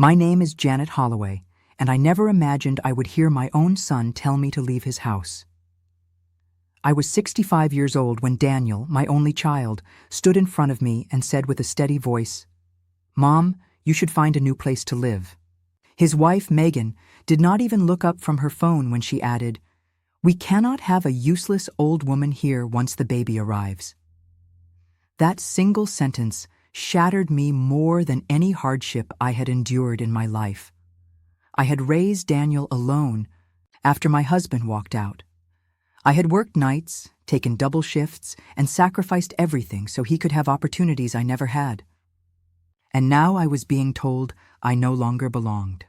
My name is Janet Holloway, and I never imagined I would hear my own son tell me to leave his house. I was 65 years old when Daniel, my only child, stood in front of me and said with a steady voice, "Mom, you should find a new place to live." His wife, Megan, did not even look up from her phone when she added, "We cannot have a useless old woman here once the baby arrives." That single sentence shattered me more than any hardship I had endured in my life. I had raised Daniel alone after my husband walked out. I had worked nights, taken double shifts, and sacrificed everything so he could have opportunities I never had. And now I was being told I no longer belonged.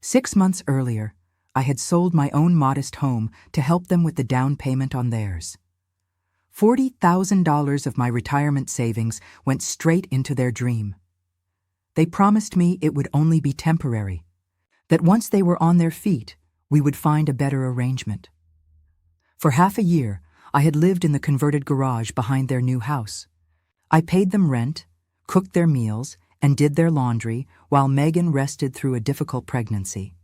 6 months earlier, I had sold my own modest home to help them with the down payment on theirs. $40,000 of my retirement savings went straight into their dream. They promised me it would only be temporary, that once they were on their feet, we would find a better arrangement. For half a year, I had lived in the converted garage behind their new house. I paid them rent, cooked their meals, and did their laundry while Megan rested through a difficult pregnancy.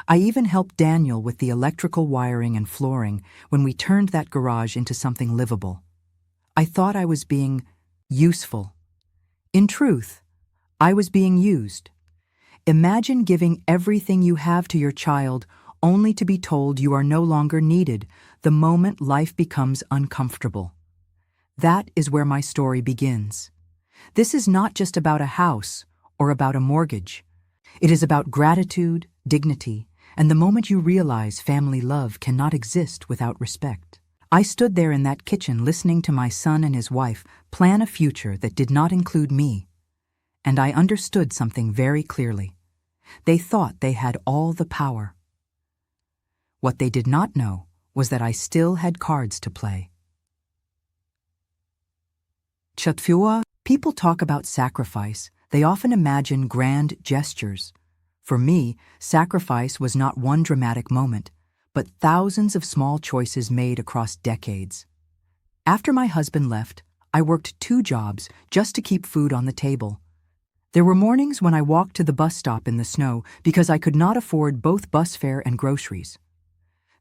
I even helped Daniel with the electrical wiring and flooring when we turned that garage into something livable. I thought I was being useful. In truth, I was being used. Imagine giving everything you have to your child only to be told you are no longer needed the moment life becomes uncomfortable. That is where my story begins. This is not just about a house or about a mortgage. It is about gratitude, dignity, and the moment you realize family love cannot exist without respect. I stood there in that kitchen listening to my son and his wife plan a future that did not include me, and I understood something very clearly. They thought they had all the power. What they did not know was that I still had cards to play. Chatfiua, people talk about sacrifice. They often imagine grand gestures. For me, sacrifice was not one dramatic moment, but thousands of small choices made across decades. After my husband left, I worked 2 jobs just to keep food on the table. There were mornings when I walked to the bus stop in the snow because I could not afford both bus fare and groceries.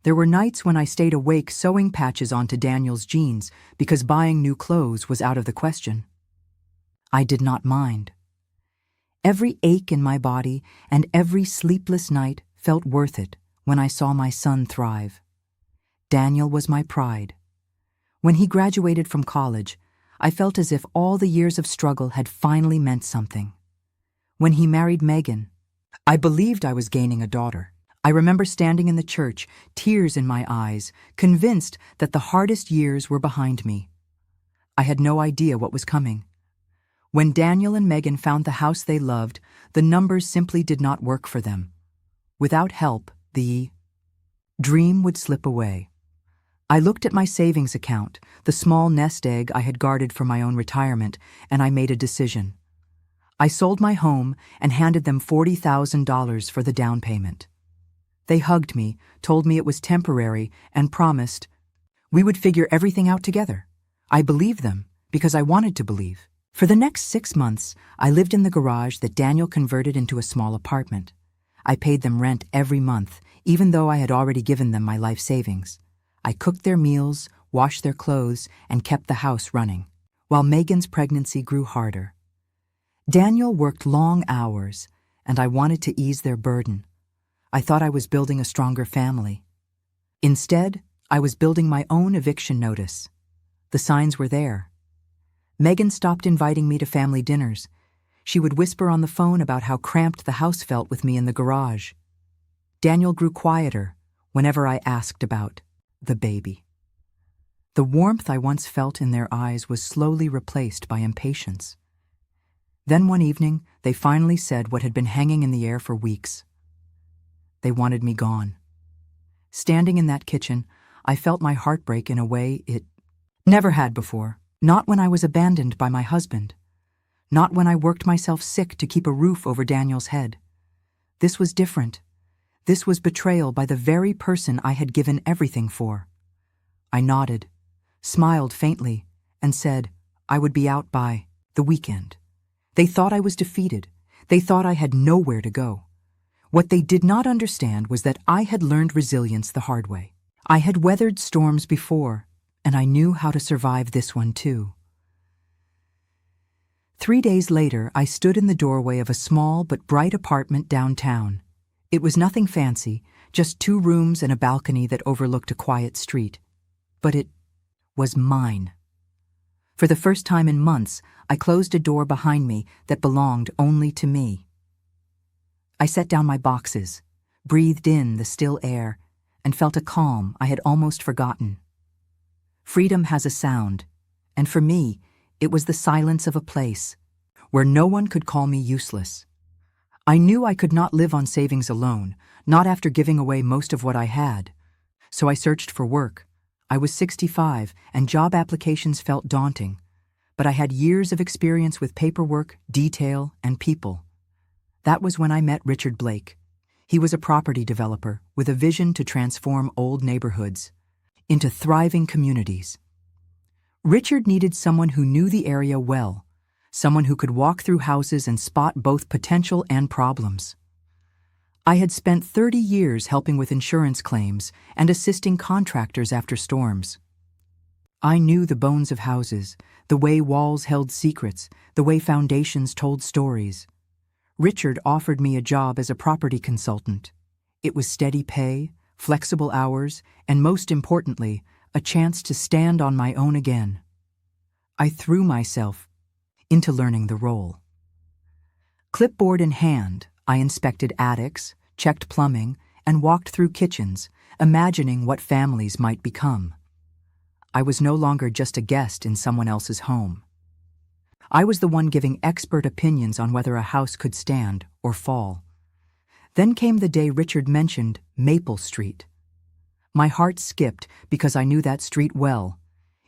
There were nights when I stayed awake sewing patches onto Daniel's jeans because buying new clothes was out of the question. I did not mind. Every ache in my body and every sleepless night felt worth it when I saw my son thrive. Daniel was my pride. When he graduated from college, I felt as if all the years of struggle had finally meant something. When he married Megan, I believed I was gaining a daughter. I remember standing in the church, tears in my eyes, convinced that the hardest years were behind me. I had no idea what was coming. When Daniel and Megan found the house they loved, the numbers simply did not work for them. Without help, the dream would slip away. I looked at my savings account, the small nest egg I had guarded for my own retirement, and I made a decision. I sold my home and handed them $40,000 for the down payment. They hugged me, told me it was temporary, and promised we would figure everything out together. I believed them because I wanted to believe. For the next 6 months, I lived in the garage that Daniel converted into a small apartment. I paid them rent every month, even though I had already given them my life savings. I cooked their meals, washed their clothes, and kept the house running, while Megan's pregnancy grew harder. Daniel worked long hours, and I wanted to ease their burden. I thought I was building a stronger family. Instead, I was building my own eviction notice. The signs were there. Megan stopped inviting me to family dinners. She would whisper on the phone about how cramped the house felt with me in the garage. Daniel grew quieter whenever I asked about the baby. The warmth I once felt in their eyes was slowly replaced by impatience. Then one evening, they finally said what had been hanging in the air for weeks. They wanted me gone. Standing in that kitchen, I felt my heart break in a way it never had before. Not when I was abandoned by my husband. Not when I worked myself sick to keep a roof over Daniel's head. This was different. This was betrayal by the very person I had given everything for. I nodded, smiled faintly, and said I would be out by the weekend. They thought I was defeated. They thought I had nowhere to go. What they did not understand was that I had learned resilience the hard way. I had weathered storms before, and I knew how to survive this one too. 3 days later, I stood in the doorway of a small but bright apartment downtown. It was nothing fancy, just 2 rooms and a balcony that overlooked a quiet street. But it was mine. For the first time in months, I closed a door behind me that belonged only to me. I set down my boxes, breathed in the still air, and felt a calm I had almost forgotten. Freedom has a sound, and for me, it was the silence of a place where no one could call me useless. I knew I could not live on savings alone, not after giving away most of what I had. So I searched for work. I was 65, and job applications felt daunting. But I had years of experience with paperwork, detail, and people. That was when I met Richard Blake. He was a property developer with a vision to transform old neighborhoods into thriving communities. Richard needed someone who knew the area well, someone who could walk through houses and spot both potential and problems. I had spent 30 years helping with insurance claims and assisting contractors after storms. I knew the bones of houses, the way walls held secrets, the way foundations told stories. Richard offered me a job as a property consultant. It was steady pay, flexible hours, and most importantly, a chance to stand on my own again. I threw myself into learning the role. Clipboard in hand, I inspected attics, checked plumbing, and walked through kitchens, imagining what families might become. I was no longer just a guest in someone else's home. I was the one giving expert opinions on whether a house could stand or fall. Then came the day Richard mentioned Maple Street. My heart skipped because I knew that street well.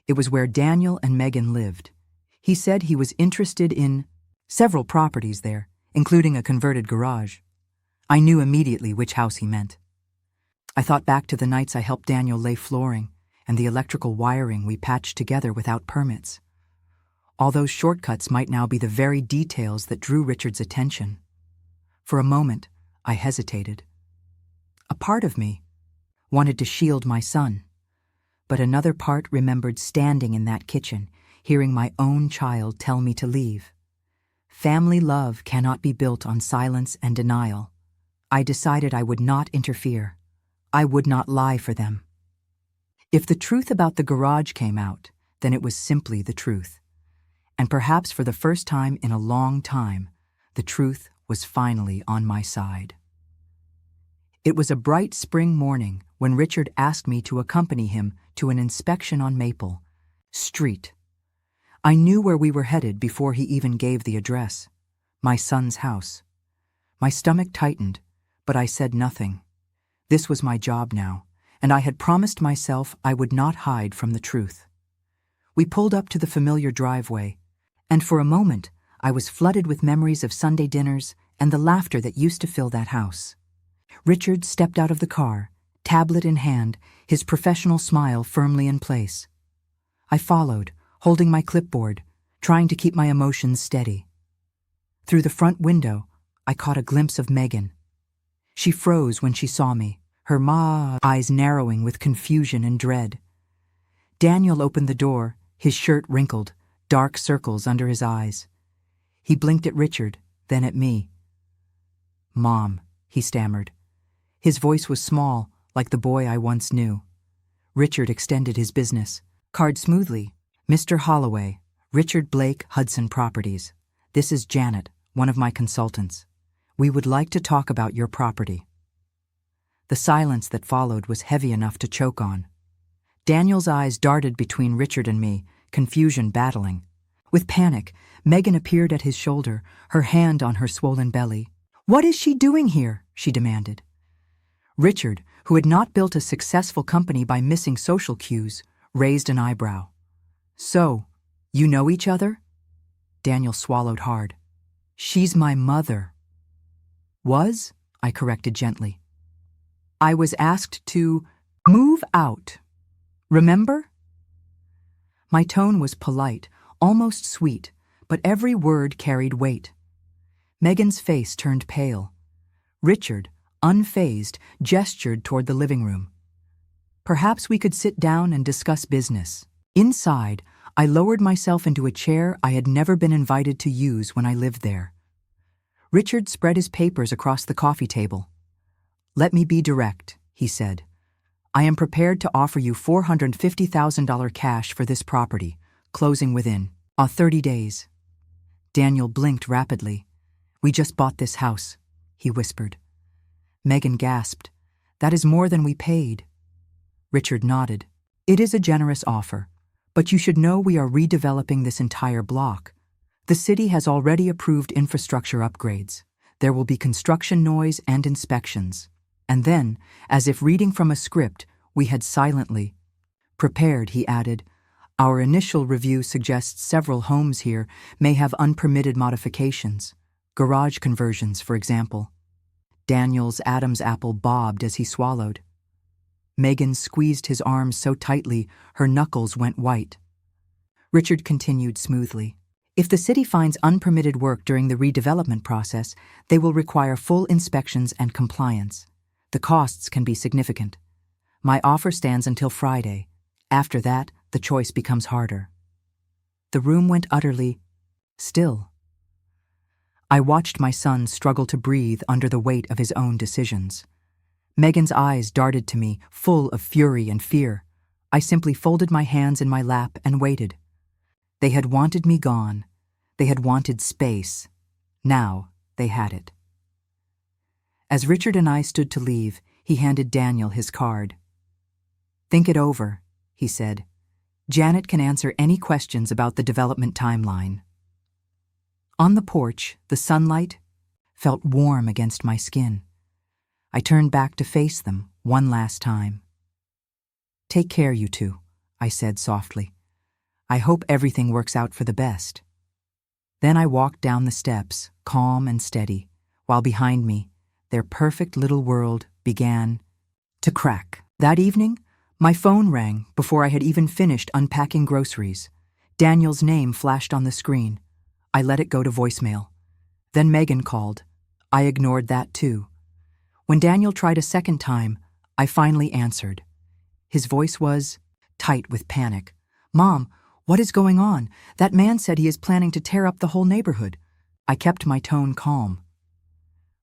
It was where Daniel and Megan lived. He said he was interested in several properties there, including a converted garage. I knew immediately which house he meant. I thought back to the nights I helped Daniel lay flooring and the electrical wiring we patched together without permits. All those shortcuts might now be the very details that drew Richard's attention. For a moment, I hesitated. A part of me wanted to shield my son, but another part remembered standing in that kitchen, hearing my own child tell me to leave. Family love cannot be built on silence and denial. I decided I would not interfere. I would not lie for them. If the truth about the garage came out, then it was simply the truth. And perhaps for the first time in a long time, the truth was finally on my side. It was a bright spring morning when Richard asked me to accompany him to an inspection on Maple Street. I knew where we were headed before he even gave the address. My son's house. My stomach tightened, but I said nothing. This was my job now, and I had promised myself I would not hide from the truth. We pulled up to the familiar driveway, and for a moment I was flooded with memories of Sunday dinners and the laughter that used to fill that house. Richard stepped out of the car, tablet in hand, his professional smile firmly in place. I followed, holding my clipboard, trying to keep my emotions steady. Through the front window, I caught a glimpse of Megan. She froze when she saw me, her eyes narrowing with confusion and dread. Daniel opened the door, his shirt wrinkled, dark circles under his eyes. He blinked at Richard, then at me. "Mom," he stammered. His voice was small, like the boy I once knew. Richard extended his business card smoothly. "Mr. Holloway, Richard Blake, Hudson Properties. This is Janet, one of my consultants. We would like to talk about your property." The silence that followed was heavy enough to choke on. Daniel's eyes darted between Richard and me, confusion battling. With panic, Megan appeared at his shoulder, her hand on her swollen belly. "What is she doing here?" she demanded. Richard, who had not built a successful company by missing social cues, raised an eyebrow. "So, you know each other?" Daniel swallowed hard. "She's my mother." "Was?" I corrected gently. "I was asked to move out. Remember?" My tone was polite, almost sweet, but every word carried weight. Megan's face turned pale. Richard, unfazed, gestured toward the living room. Perhaps we could sit down and discuss business. Inside, I lowered myself into a chair I had never been invited to use when I lived there. Richard spread his papers across the coffee table. "Let me be direct," he said. "I am prepared to offer you $450,000 cash for this property, closing within 30 days. Daniel blinked rapidly. "We just bought this house," he whispered. Megan gasped. "That is more than we paid." Richard nodded. "It is a generous offer, but you should know we are redeveloping this entire block. The city has already approved infrastructure upgrades. There will be construction noise and inspections." And then, as if reading from a script, we had silently prepared, he added, "Our initial review suggests several homes here may have unpermitted modifications, garage conversions, for example." Daniel's Adam's apple bobbed as he swallowed. Megan squeezed his arm so tightly her knuckles went white. Richard continued smoothly. "If the city finds unpermitted work during the redevelopment process, they will require full inspections and compliance. The costs can be significant. My offer stands until Friday. After that, the choice becomes harder." The room went utterly still. I watched my son struggle to breathe under the weight of his own decisions. Megan's eyes darted to me, full of fury and fear. I simply folded my hands in my lap and waited. They had wanted me gone. They had wanted space. Now they had it. As Richard and I stood to leave, he handed Daniel his card. "Think it over," he said. "Janet can answer any questions about the development timeline." On the porch, the sunlight felt warm against my skin. I turned back to face them one last time. "Take care, you two," I said softly. "I hope everything works out for the best." Then I walked down the steps, calm and steady, while behind me, their perfect little world began to crack. That evening, my phone rang before I had even finished unpacking groceries. Daniel's name flashed on the screen. I let it go to voicemail. Then Megan called. I ignored that too. When Daniel tried a second time, I finally answered. His voice was tight with panic. "Mom, what is going on? That man said he is planning to tear up the whole neighborhood." I kept my tone calm.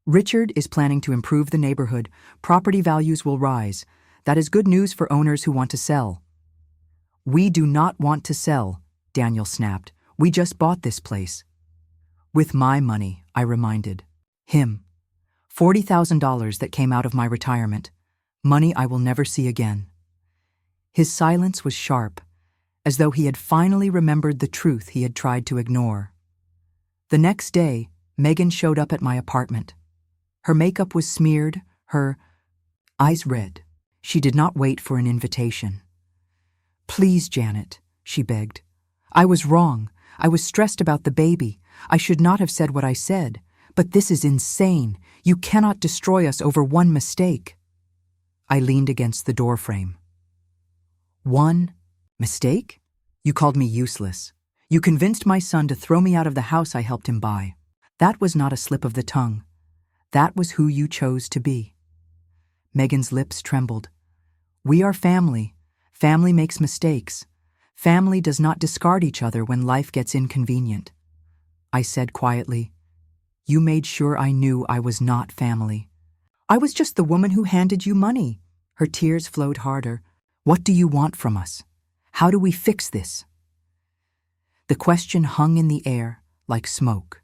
"Richard is planning to improve the neighborhood. Property values will rise. That is good news for owners who want to sell." "We do not want to sell," Daniel snapped. "We just bought this place." "With my money," I reminded him. $40,000 that came out of my retirement. Money I will never see again. His silence was sharp, as though he had finally remembered the truth he had tried to ignore. The next day, Megan showed up at my apartment. Her makeup was smeared, her eyes red. She did not wait for an invitation. "Please, Janet," she begged. "I was wrong. I was stressed about the baby. I should not have said what I said. But this is insane. You cannot destroy us over one mistake." I leaned against the doorframe. "One mistake? You called me useless. You convinced my son to throw me out of the house I helped him buy. That was not a slip of the tongue. That was who you chose to be." Megan's lips trembled. "We are family. Family makes mistakes. Family does not discard each other when life gets inconvenient." I said quietly, "You made sure I knew I was not family." "I was just the woman who handed you money." Her tears flowed harder. "What do you want from us? How do we fix this?" The question hung in the air like smoke.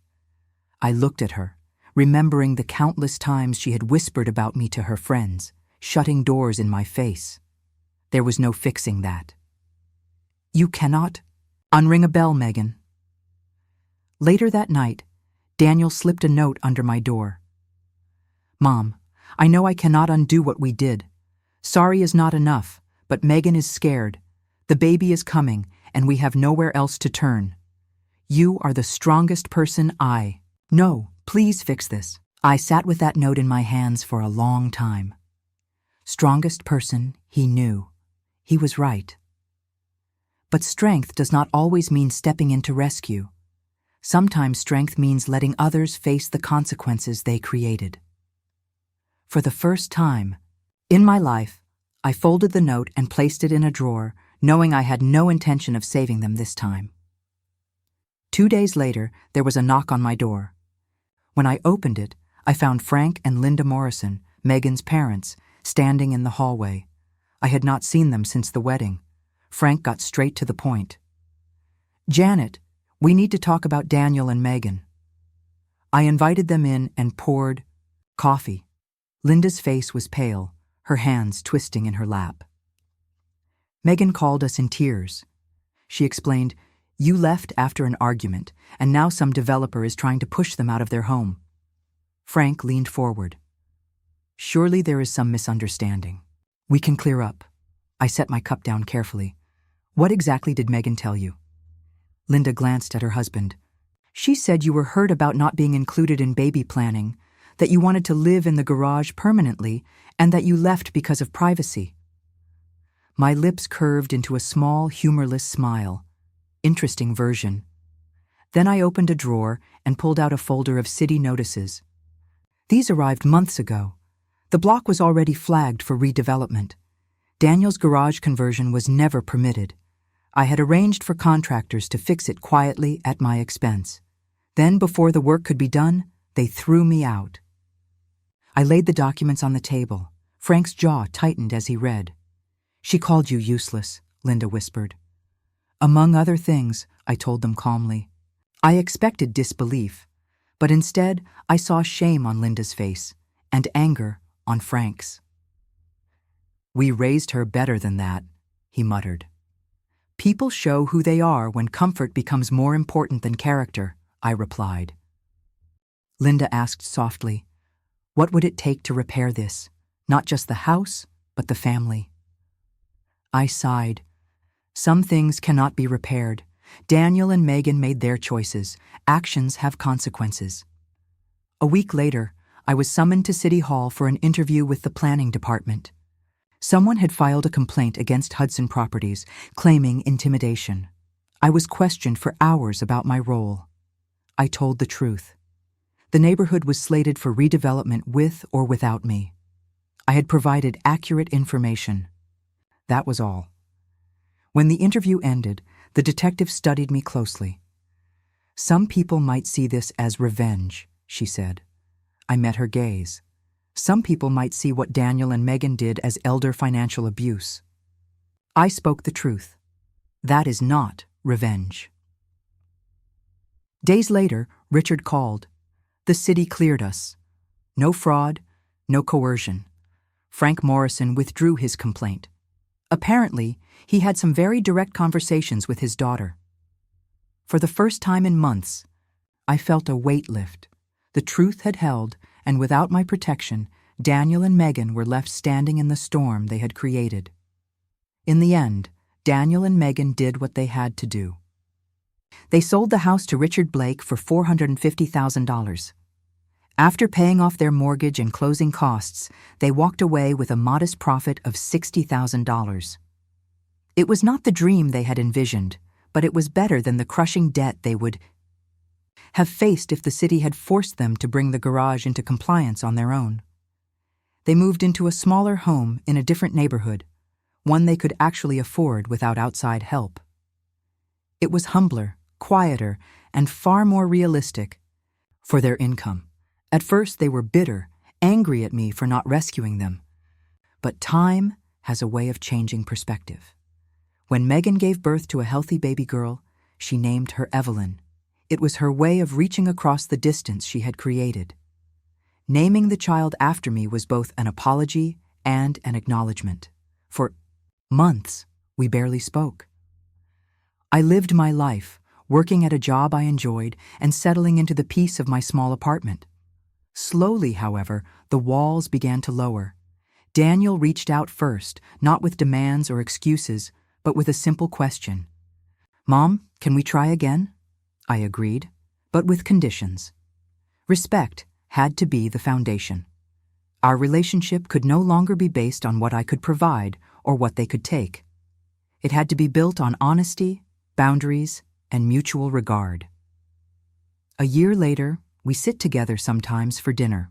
I looked at her, remembering the countless times she had whispered about me to her friends, shutting doors in my face. There was no fixing that. "You cannot unring a bell, Megan." Later that night, Daniel slipped a note under my door. "Mom, I know I cannot undo what we did. Sorry is not enough, but Megan is scared. The baby is coming, and we have nowhere else to turn. You are the strongest person I know. Please fix this." I sat with that note in my hands for a long time. Strongest person he knew. He was right. But strength does not always mean stepping in to rescue. Sometimes strength means letting others face the consequences they created. For the first time in my life, I folded the note and placed it in a drawer, knowing I had no intention of saving them this time. 2 days later, there was a knock on my door. When I opened it, I found Frank and Linda Morrison, Megan's parents, standing in the hallway. I had not seen them since the wedding. Frank got straight to the point. "Janet, we need to talk about Daniel and Megan." I invited them in and poured coffee. Linda's face was pale, her hands twisting in her lap. Megan called us in tears. She explained, "You left after an argument, and now some developer is trying to push them out of their home." Frank leaned forward. "Surely there is some misunderstanding. We can clear up." I set my cup down carefully. "What exactly did Megan tell you?" Linda glanced at her husband. "She said you were hurt about not being included in baby planning, that you wanted to live in the garage permanently, and that you left because of privacy." My lips curved into a small, humorless smile. Interesting version. Then I opened a drawer and pulled out a folder of city notices. These arrived months ago. The block was already flagged for redevelopment. Daniel's garage conversion was never permitted. I had arranged for contractors to fix it quietly at my expense. Then, before the work could be done, they threw me out. I laid the documents on the table. Frank's jaw tightened as he read. "She called you useless," Linda whispered. "Among other things," I told them calmly. I expected disbelief, but instead I saw shame on Linda's face and anger on Frank's. "We raised her better than that," he muttered. "People show who they are when comfort becomes more important than character," I replied. Linda asked softly, "What would it take to repair this? Not just the house, but the family?" I sighed. Some things cannot be repaired. Daniel and Megan made their choices. Actions have consequences. A week later, I was summoned to City Hall for an interview with the planning department. Someone had filed a complaint against Hudson Properties, claiming intimidation. I was questioned for hours about my role. I told the truth. The neighborhood was slated for redevelopment with or without me. I had provided accurate information. That was all. When the interview ended, the detective studied me closely. "Some people might see this as revenge," she said. I met her gaze. "Some people might see what Daniel and Megan did as elder financial abuse." I spoke the truth. That is not revenge. Days later, Richard called. The city cleared us. No fraud, no coercion. Frank Morrison withdrew his complaint. Apparently, he had some very direct conversations with his daughter. For the first time in months, I felt a weight lift. The truth had held, and without my protection, Daniel and Megan were left standing in the storm they had created. In the end, Daniel and Megan did what they had to do. They sold the house to Richard Blake for $450,000. After paying off their mortgage and closing costs, they walked away with a modest profit of $60,000. It was not the dream they had envisioned, but it was better than the crushing debt they would have faced if the city had forced them to bring the garage into compliance on their own. They moved into a smaller home in a different neighborhood, one they could actually afford without outside help. It was humbler, quieter, and far more realistic for their income. At first they were bitter, angry at me for not rescuing them. But time has a way of changing perspective. When Megan gave birth to a healthy baby girl, she named her Evelyn. It was her way of reaching across the distance she had created. Naming the child after me was both an apology and an acknowledgement. For months, we barely spoke. I lived my life, working at a job I enjoyed and settling into the peace of my small apartment. Slowly, however, the walls began to lower. Daniel reached out first, not with demands or excuses, but with a simple question. "Mom, can we try again?" I agreed, but with conditions. Respect had to be the foundation. Our relationship could no longer be based on what I could provide or what they could take. It had to be built on honesty, boundaries, and mutual regard. A year later, we sit together sometimes for dinner.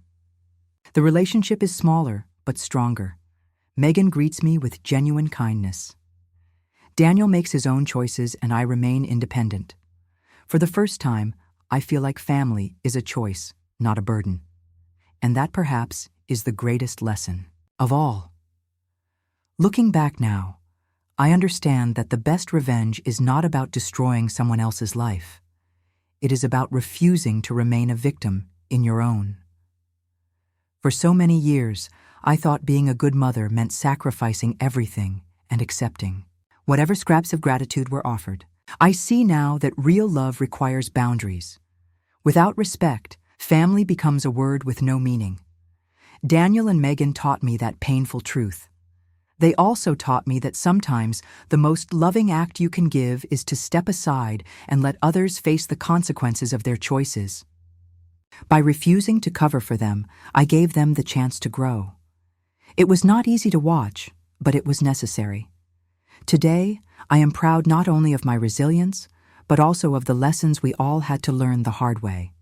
The relationship is smaller, but stronger. Megan greets me with genuine kindness. Daniel makes his own choices and I remain independent. For the first time, I feel like family is a choice, not a burden. And that perhaps is the greatest lesson of all. Looking back now, I understand that the best revenge is not about destroying someone else's life. It is about refusing to remain a victim in your own. For so many years, I thought being a good mother meant sacrificing everything and accepting whatever scraps of gratitude were offered. I see now that real love requires boundaries. Without respect, family becomes a word with no meaning. Daniel and Megan taught me that painful truth. They also taught me that sometimes the most loving act you can give is to step aside and let others face the consequences of their choices. By refusing to cover for them, I gave them the chance to grow. It was not easy to watch, but it was necessary. Today, I am proud not only of my resilience, but also of the lessons we all had to learn the hard way.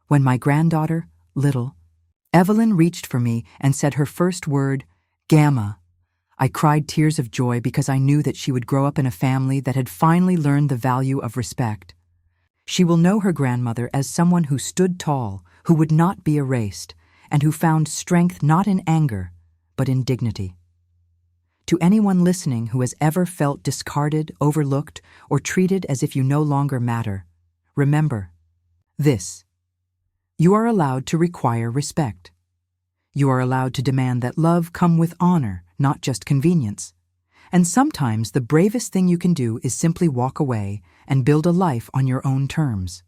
When my granddaughter, little, Evelyn reached for me and said her first word, "Gamma," I cried tears of joy because I knew that she would grow up in a family that had finally learned the value of respect. She will know her grandmother as someone who stood tall, who would not be erased, and who found strength not in anger, but in dignity. To anyone listening who has ever felt discarded, overlooked, or treated as if you no longer matter, remember this: you are allowed to require respect. You are allowed to demand that love come with honor, not just convenience. And sometimes the bravest thing you can do is simply walk away and build a life on your own terms.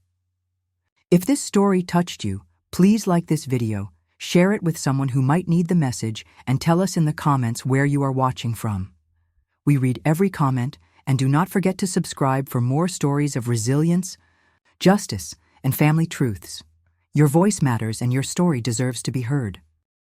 If this story touched you, please like this video, share it with someone who might need the message, and tell us in the comments where you are watching from. We read every comment, and do not forget to subscribe for more stories of resilience, justice, and family truths. Your voice matters and your story deserves to be heard.